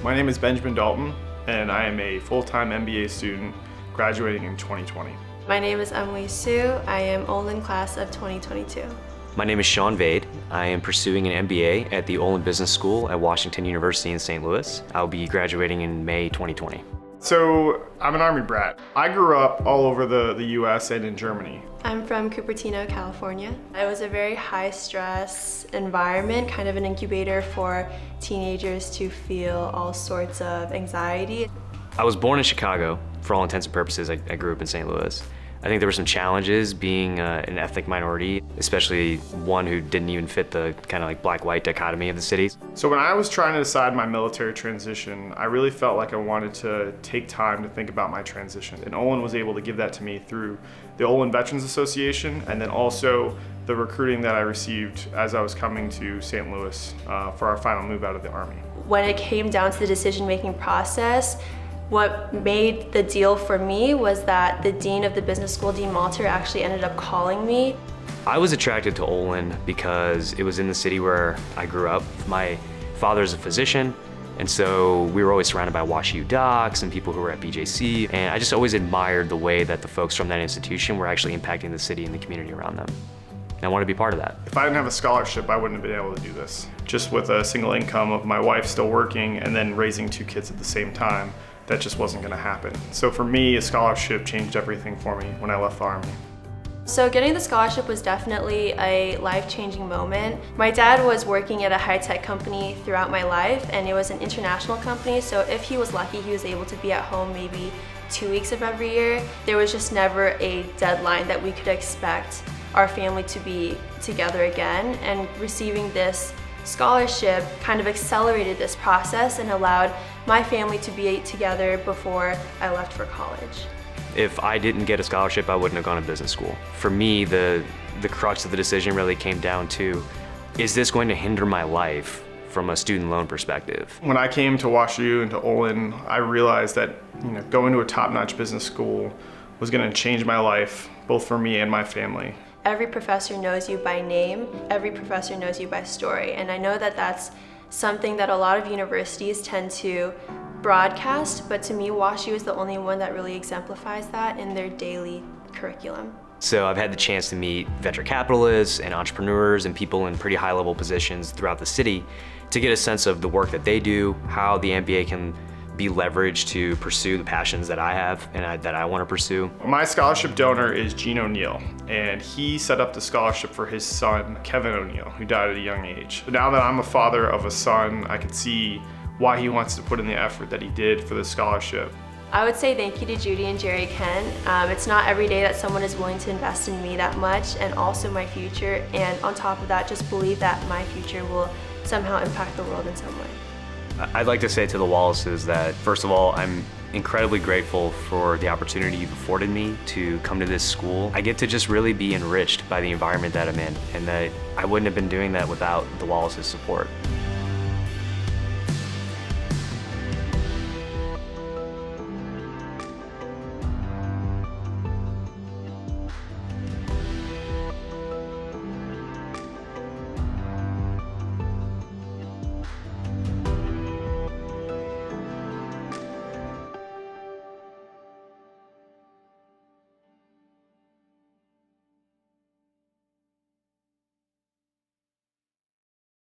My name is Benjamin Dalton, and I am a full-time MBA student graduating in 2020. My name is Emily Sue. I am Olin class of 2022. My name is Shaun Vaid. I am pursuing an MBA at the Olin Business School at Washington University in St. Louis. I'll be graduating in May 2020. So, I'm an Army brat. I grew up all over the US and in Germany. I'm from Cupertino, California. It was a very high stress environment, kind of an incubator for teenagers to feel all sorts of anxiety. I was born in Chicago. For all intents and purposes, I grew up in St. Louis. I think there were some challenges being an ethnic minority, especially one who didn't even fit the kind of like black-white dichotomy of the cities. So when I was trying to decide my military transition, I really felt like I wanted to take time to think about my transition. And Olin was able to give that to me through the Olin Veterans Association, and then also the recruiting that I received as I was coming to St. Louis for our final move out of the Army. When it came down to the decision-making process, what made the deal for me was that the dean of the business school, Dean Malter, actually ended up calling me. I was attracted to Olin because it was in the city where I grew up. My father's a physician, and so we were always surrounded by WashU docs and people who were at BJC, and I just always admired the way that the folks from that institution were actually impacting the city and the community around them. And I wanted to be part of that. If I didn't have a scholarship, I wouldn't have been able to do this. Just with a single income of my wife still working and then raising 2 kids at the same time, that just wasn't going to happen. So for me, a scholarship changed everything for me when I left the Army. So getting the scholarship was definitely a life-changing moment. My dad was working at a high-tech company throughout my life, and it was an international company, so if he was lucky, he was able to be at home maybe 2 weeks of every year. There was just never a deadline that we could expect our family to be together again, and receiving this scholarship kind of accelerated this process and allowed my family to be together before I left for college. If I didn't get a scholarship, I wouldn't have gone to business school. For me, the crux of the decision really came down to, is this going to hinder my life from a student loan perspective? When I came to WashU and to Olin, I realized that going to a top-notch business school was going to change my life, both for me and my family. Every professor knows you by name, every professor knows you by story, and I know that that's something that a lot of universities tend to broadcast, but to me, WashU is the only one that really exemplifies that in their daily curriculum. So I've had the chance to meet venture capitalists and entrepreneurs and people in pretty high-level positions throughout the city to get a sense of the work that they do, how the MBA can be leveraged to pursue the passions that I have and that I want to pursue. My scholarship donor is Gene O'Neill, and he set up the scholarship for his son, Kevin O'Neill, who died at a young age. Now that I'm a father of a son, I can see why he wants to put in the effort that he did for the scholarship. I would say thank you to Judy and Jerry Ken. It's not every day that someone is willing to invest in me that much and also my future, and on top of that, just believe that my future will somehow impact the world in some way. I'd like to say to the Wallaces that, first of all, I'm incredibly grateful for the opportunity you've afforded me to come to this school. I get to just really be enriched by the environment that I'm in, and that I wouldn't have been doing that without the Wallaces' support.